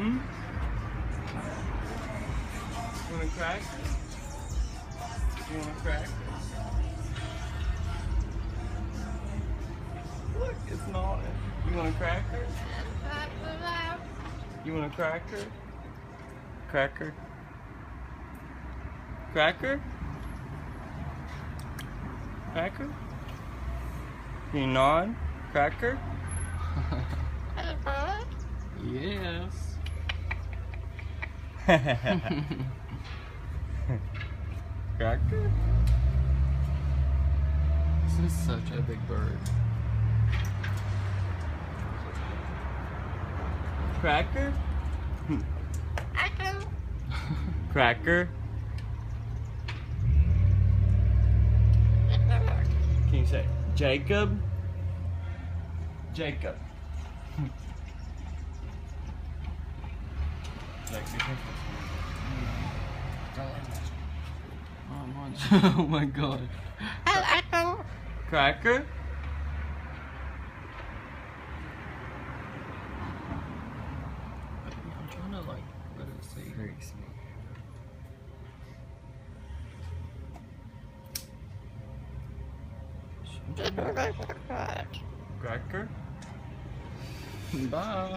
Hmm? You want a crack? You want a crack? Look, it's Nola. You want a cracker? You want a cracker? Cracker? Cracker? Cracker? You nod? Cracker? Yes. Cracker? This is such a big bird. Cracker? Cracker? Can you say Jacob? Jacob. Oh my god. Cracker? I'm trying to like let it see. Very small. Cracker? Bye.